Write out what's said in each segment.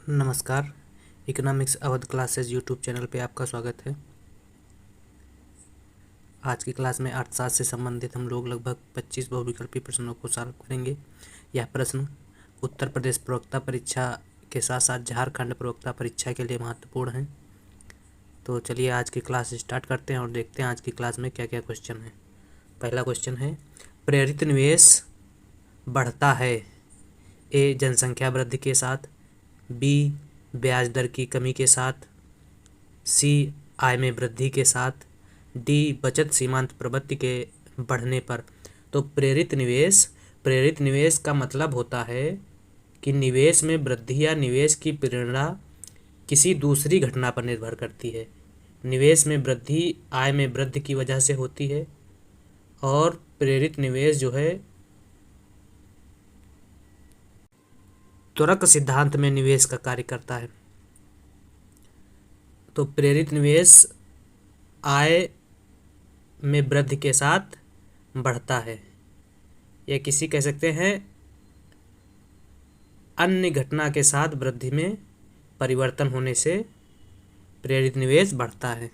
नमस्कार। Economics Awadh classes YouTube channel पे आपका स्वागत है। आज की क्लास में अर्थशास्त्र से संबंधित हम लोग लगभग 25 बहुविकल्पी प्रश्नों को सॉल्व करेंगे। यह प्रश्न उत्तर प्रदेश प्रवक्ता परीक्षा के साथ साथ झारखंड प्रवक्ता परीक्षा के लिए महत्वपूर्ण है। तो चलिए आज की क्लास स्टार्ट करते हैं और देखते हैं आज की क्लास में क्या क्या क्वेश्चन है। पहला क्वेश्चन है, प्रेरित निवेश बढ़ता है ए जनसंख्या वृद्धि के साथ, बी ब्याज दर की कमी के साथ, सी आय में वृद्धि के साथ, डी बचत सीमांत प्रवृत्ति के बढ़ने पर। तो प्रेरित निवेश का मतलब होता है कि निवेश में वृद्धि या निवेश की प्रेरणा किसी दूसरी घटना पर निर्भर करती है। निवेश में वृद्धि आय में वृद्धि की वजह से होती है और प्रेरित निवेश जो है त्वरक सिद्धांत में निवेश का कार्य करता है। तो प्रेरित निवेश आय में वृद्धि के साथ बढ़ता है, या किसी कह सकते हैं अन्य घटना के साथ वृद्धि में परिवर्तन होने से प्रेरित निवेश बढ़ता है।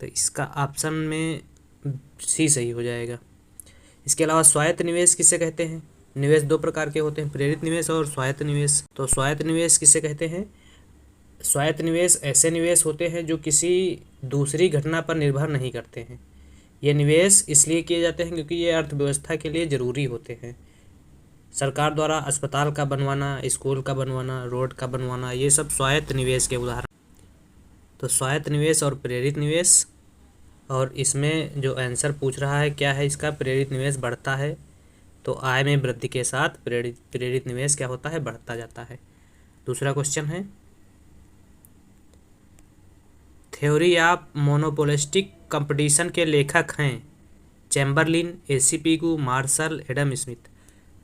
तो इसका ऑप्शन में सी सही हो जाएगा। इसके अलावा स्वायत्त निवेश किसे कहते हैं? निवेश दो प्रकार के होते हैं, प्रेरित निवेश और स्वायत्त निवेश। तो स्वायत्त निवेश किसे कहते हैं? स्वायत्त निवेश ऐसे निवेश होते हैं जो किसी दूसरी घटना पर निर्भर नहीं करते हैं। ये निवेश इसलिए किए जाते हैं क्योंकि ये अर्थव्यवस्था के लिए ज़रूरी होते हैं। सरकार द्वारा अस्पताल का बनवाना, स्कूल का बनवाना, रोड का बनवाना, ये सब स्वायत्त निवेश के उदाहरण। तो स्वायत्त निवेश और प्रेरित निवेश, और इसमें जो आंसर पूछ रहा है क्या है इसका, प्रेरित निवेश बढ़ता है। तो आय में वृद्धि के साथ प्रेरित निवेश क्या होता है? बढ़ता जाता है। दूसरा क्वेश्चन है, थ्योरी ऑफ मोनोपोलिस्टिक कंपटीशन के लेखक हैं Chamberlin, A C Pigou, Marshall, Adam Smith.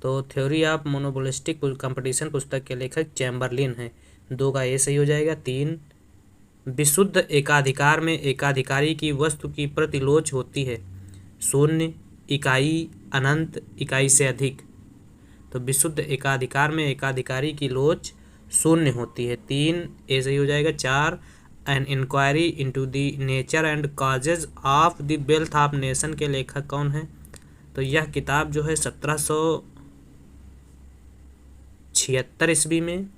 तो थ्योरी ऑफ मोनोपोलिस्टिक कंपटीशन पुस्तक के लेखक चैम्बरलिन हैं। दो का ए सही हो जाएगा। तीन, विशुद्ध एकाधिकार में एकाधिकारी की वस्तु की प्रतिलोच होती है शून्य, इकाई, अनंत, इकाई से अधिक। तो विशुद्ध एकाधिकार में एकाधिकारी की लोच शून्य होती है। तीन ए सही हो जाएगा। चार, an inquiry into the nature and causes of the wealth of nation के लेखक कौन है? तो यह किताब जो है 1776 ईस्वी में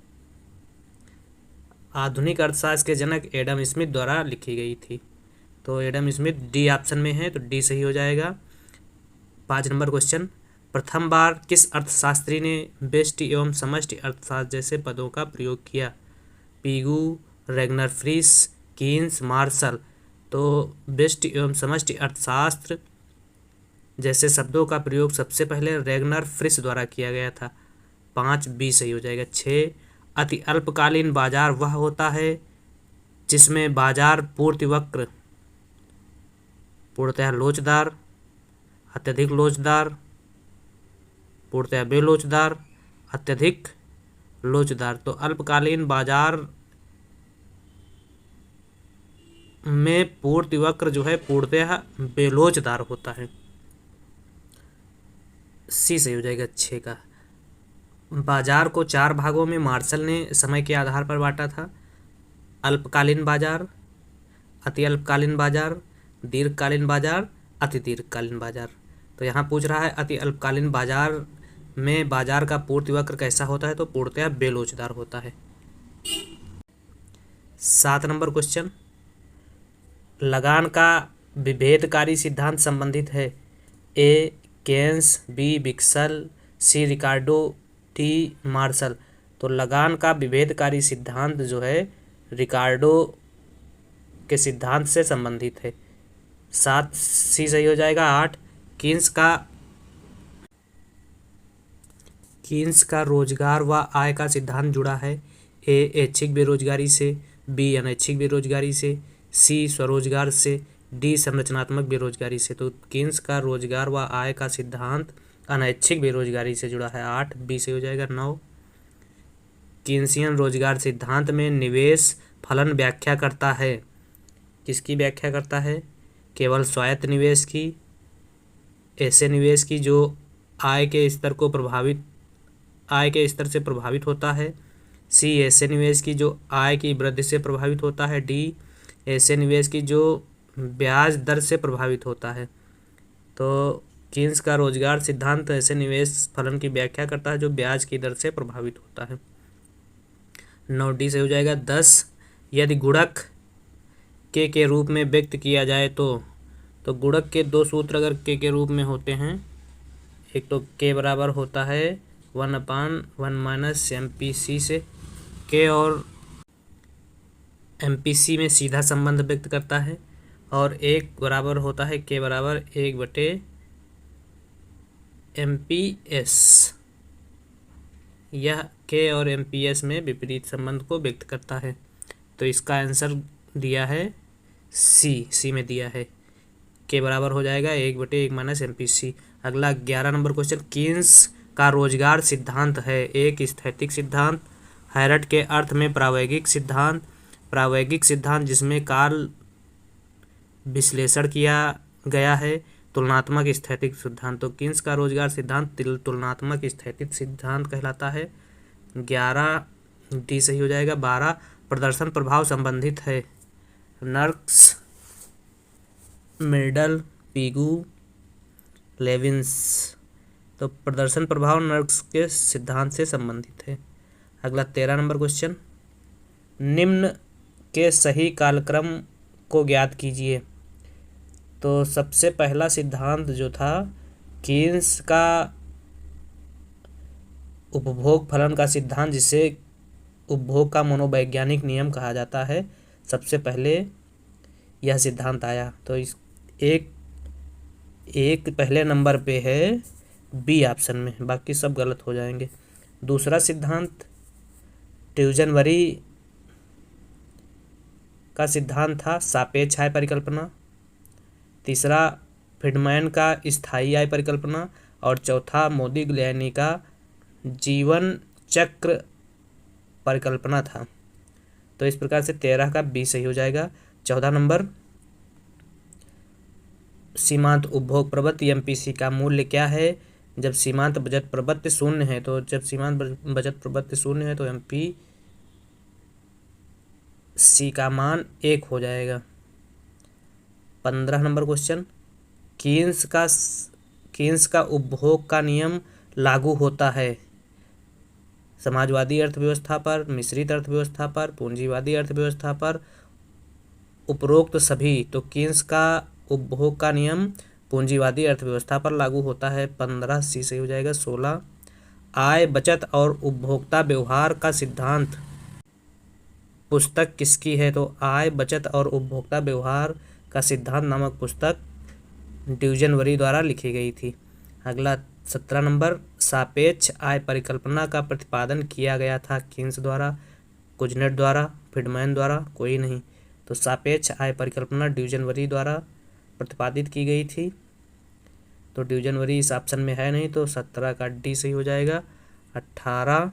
आधुनिक अर्थशास्त्र के जनक एडम स्मिथ द्वारा लिखी गई थी। तो एडम स्मिथ डी ऑप्शन में है, तो डी सही हो जाएगा। 5 नंबर क्वेश्चन, प्रथम बार किस अर्थशास्त्री ने व्यष्टि एवं समष्टि अर्थशास्त्र जैसे पदों का प्रयोग किया? Pigou, Ragnar Frisch, Keynes, Marshall. तो व्यष्टि एवं समष्टि अर्थशास्त्र जैसे शब्दों का प्रयोग सबसे पहले रेगनर फ्रिस द्वारा किया गया था। 5 बी सही हो जाएगा। 6, अति अल्पकालीन बाजार वह होता है जिसमें बाजार पूर्ति वक्र पूर्णतः लोचदार, अत्यधिक लोचदार, पूर्णतः बेलोचदार, अत्यधिक लोचदार। तो अल्पकालीन बाजार में पूर्ति वक्र जो है पूर्णतः बेलोचदार होता है। सी सही हो जाएगा 6 का। बाजार को 4 भागों में मार्शल ने समय के आधार पर बांटा था। अल्पकालीन बाजार, अति अल्पकालीन बाजार, दीर्घकालीन बाजार, अति दीर्घकालीन बाजार। तो यहाँ पूछ रहा है अति अल्पकालीन बाजार में बाजार का पूर्ति वक्र कैसा होता है? तो पूर्णतः बेलोचदार होता है। 7 नंबर क्वेश्चन, लगान का विभेदकारी सिद्धांत संबंधित है ए केन्स, बी विक्सल, सी रिकार्डो, डी मार्शल। तो लगान का विभेदकारी सिद्धांत जो है रिकार्डो के सिद्धांत से संबंधित है। 7 सी सही हो जाएगा। 8, कीन्स का रोजगार व आय का सिद्धांत जुड़ा है ए ऐच्छिक बेरोजगारी से, बी अनैच्छिक बेरोजगारी से, सी स्वरोजगार से, डी संरचनात्मक बेरोजगारी से। तो कीन्स का रोजगार व आय का सिद्धांत अनैच्छिक बेरोजगारी से जुड़ा है। 8 बी से हो जाएगा। 9, कीन्सियन रोजगार सिद्धांत में निवेश फलन व्याख्या करता है। किसकी व्याख्या करता है? केवल स्वायत्त निवेश की, ऐसे निवेश की जो आय के स्तर से प्रभावित होता है, सी ऐसे निवेश की जो आय की वृद्धि से प्रभावित होता है। डी ऐसे निवेश की जो ब्याज दर से प्रभावित होता है। तो कीन्स का रोजगार सिद्धांत ऐसे निवेश फलन की व्याख्या करता है जो ब्याज की दर से प्रभावित होता है। 9D से हो जाएगा। 10 यदि गुणक के रूप में व्यक्त किया जाए तो गुणक के दो सूत्र अगर के रूप में होते हैं, एक तो के बराबर होता है 1/1 - MPC से, के और MPC में सीधा संबंध व्यक्त करता है, और एक बराबर होता है के बराबर 1/MPS। यह के और MPS में विपरीत संबंध को व्यक्त करता है। तो इसका आंसर दिया है सी में दिया है, के बराबर हो जाएगा 1/1 - MPC। अगला 11 नंबर क्वेश्चन, कीन्स का रोजगार सिद्धांत है एक स्थैतिक सिद्धांत, हैरट के अर्थ में प्रायोगिक सिद्धांत जिसमें काल विश्लेषण किया गया है, तुलनात्मक स्थैतिक सिद्धांत। तो कीन्स का रोजगार सिद्धांत तुलनात्मक स्थैतिक सिद्धांत कहलाता है। 11D सही हो जाएगा। 12 प्रदर्शन प्रभाव संबंधित है, नर्क्स, मेडल, पीगू, लेविन्स। तो प्रदर्शन प्रभाव नर्क्स के सिद्धांत से संबंधित है। अगला 13 नंबर क्वेश्चन, निम्न के सही कालक्रम को ज्ञात कीजिए। तो सबसे पहला सिद्धांत जो था कीन्स का उपभोग फलन का सिद्धांत, जिसे उपभोग का मनोवैज्ञानिक नियम कहा जाता है, सबसे पहले यह सिद्धांत आया। तो इस एक पहले नंबर पे है बी ऑप्शन में, बाकी सब गलत हो जाएंगे। दूसरा सिद्धांत ट्यूजनबरी का सिद्धांत था, सापेक्ष आय परिकल्पना। तीसरा फ्रीडमैन का स्थायी आय परिकल्पना, और चौथा मोदिग्लियानी का जीवन चक्र परिकल्पना था। तो इस प्रकार से 13 का बी सही हो जाएगा। 14 नंबर, सीमांत उपभोग प्रवृत्ति MPC का मूल्य क्या है जब सीमांत बचत प्रवृत्ति शून्य है। तो जब सीमांत बचत प्रवृत्ति शून्य है तो MPC का मान 1 हो जाएगा। 15 नंबर क्वेश्चन, कीन्स का उपभोग का नियम लागू होता है समाजवादी अर्थव्यवस्था पर, मिश्रित अर्थव्यवस्था पर, पूंजीवादी अर्थव्यवस्था पर, उपरोक्त सभी। तो कीन्स का उपभोग का नियम पूंजीवादी अर्थव्यवस्था पर लागू होता है। 15C से हो जाएगा। 16 आय बचत और उपभोक्ता व्यवहार का सिद्धांत पुस्तक किसकी है। तो आय बचत और उपभोक्ता व्यवहार का सिद्धांत नामक पुस्तक ट्यूजनबरी द्वारा लिखी गई थी। अगला 17 नंबर, सापेक्ष आय परिकल्पना का प्रतिपादन किया गया था कीन्स द्वारा, कुजनेट द्वारा, फ्रीडमैन द्वारा, कोई नहीं। तो सापेक्ष आय परिकल्पना ट्यूजनबरी द्वारा प्रतिपादित की गई थी। तो ट्यूजनबरी इस ऑप्शन में है नहीं, तो 17 का डी सही हो जाएगा। 18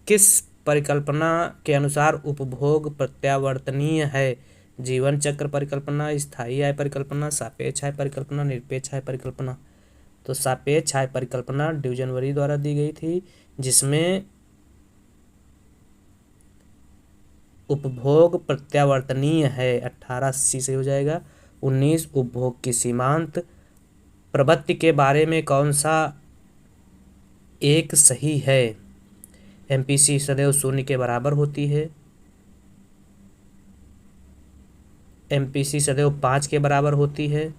किस परिकल्पना के अनुसार उपभोग प्रत्यावर्तनीय है। जीवन चक्र परिकल्पना, स्थायी आय परिकल्पना, सापेक्ष आय परिकल्पना, निरपेक्ष आय परिकल्पना। तो सापेक्ष आय परिकल्पना ट्यूजनबरी द्वारा दी गई थी, जिसमें उपभोग प्रत्यावर्तनीय है। 18C से हो जाएगा। 19 उपभोग की सीमांत प्रवृत्ति के बारे में कौन सा एक सही है। MPC सदैव शून्य के बराबर होती है, MPC सदैव 5 के बराबर होती है,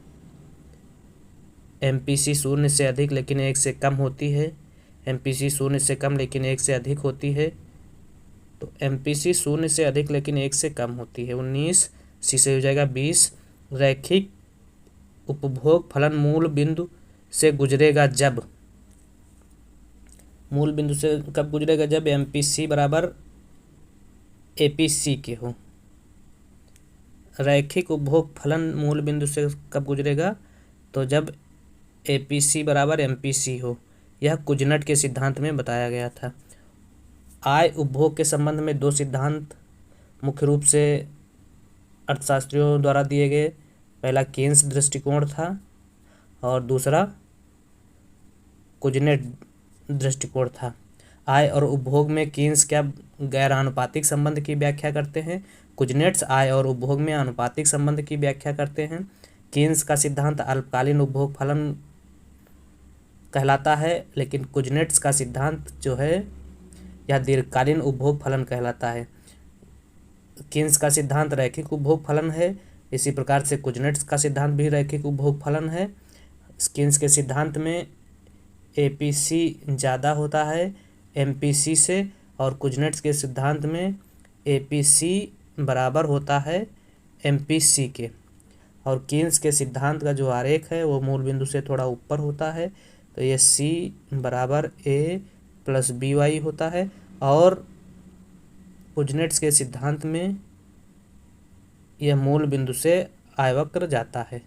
MPC शून्य से अधिक लेकिन 1 से कम होती है, MPC शून्य से कम लेकिन 1 से अधिक होती है। तो MPC शून्य से अधिक लेकिन 1 से कम होती है। 19C से हो जाएगा। 20 रैखिक उपभोग फलन मूल बिंदु से गुजरेगा जब, मूल बिंदु से कब गुजरेगा, जब MPC बराबर APC के हो। रैखिक उपभोग फलन मूल बिंदु से कब गुजरेगा, तो जब APC बराबर MPC हो। यह कुजनेट के सिद्धांत में बताया गया था। आय उपभोग के संबंध में दो सिद्धांत मुख्य रूप से अर्थशास्त्रियों द्वारा दिए गए। पहला कीन्स दृष्टिकोण था और दूसरा कुजनेट दृष्टिकोण था। आय और उपभोग में कीन्स क्या गैरानुपातिक संबंध की व्याख्या करते हैं। कुजनेट्स आय और उपभोग में आनुपातिक संबंध की व्याख्या करते हैं। कीन्स का सिद्धांत अल्पकालीन उपभोग फलन कहलाता है, लेकिन कुजनेट्स का सिद्धांत जो है यह दीर्घकालीन उपभोग फलन कहलाता है। कीन्स का सिद्धांत रैखिक उपभोग फलन है, इसी प्रकार से कुजनेट्स का सिद्धांत भी रैखिक उपभोग फलन है। कीन्स के सिद्धांत में एपीसी ज़्यादा होता है एमपीसी से, और कुजनेट्स के सिद्धांत में एपीसी बराबर होता है एमपीसी के। और कीन्स के सिद्धांत का जो आरेख है वो मूल बिंदु से थोड़ा ऊपर होता है, तो ये सी बराबर ए प्लस बी वाई होता है। और कुजनेट्स के सिद्धांत में यह मूल बिंदु से आयवक्र जाता है,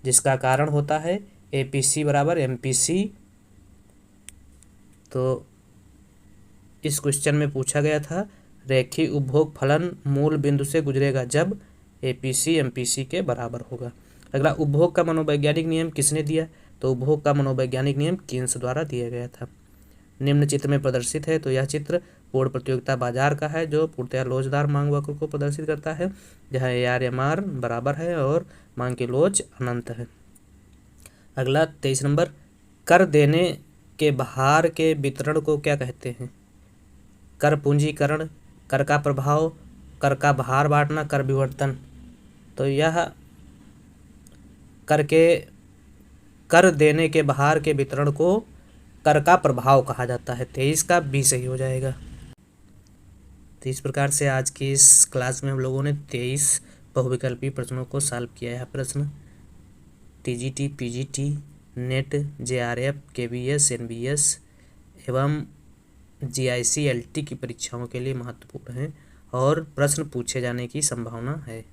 जिसका कारण होता है एपीसी बराबर एमपीसी। तो इस क्वेश्चन में पूछा गया था रैखिक उपभोग फलन मूल बिंदु से गुजरेगा जब एपीसी एमपीसी के बराबर होगा। अगला, उपभोग का मनोवैज्ञानिक नियम किसने दिया? तो उपभोग का मनोवैज्ञानिक नियम कीन्स द्वारा दिया गया था। निम्न चित्र में प्रदर्शित है, तो यह चित्र पूर्ण प्रतियोगिता बाजार का है जो पूर्णतया लोचदार मांग वक्र को प्रदर्शित करता है, जहाँ AR/MR बराबर है और मांग की लोच अनंत है। अगला 23 नंबर, कर देने के भार के वितरण को क्या कहते हैं? कर पूंजीकरण, कर का प्रभाव, कर का भार बांटना, कर विवर्तन। तो यह कर देने के भार के वितरण को कर का प्रभाव कहा जाता है। 23 का बी सही हो जाएगा। तो इस प्रकार से आज की इस क्लास में हम लोगों ने 23 बहुविकल्पी प्रश्नों को सॉल्व किया है। प्रश्न TGT, PGT, net, JRF, KBS, NBS एवं GIC, LT की परीक्षाओं के लिए महत्वपूर्ण हैं और प्रश्न पूछे जाने की संभावना है।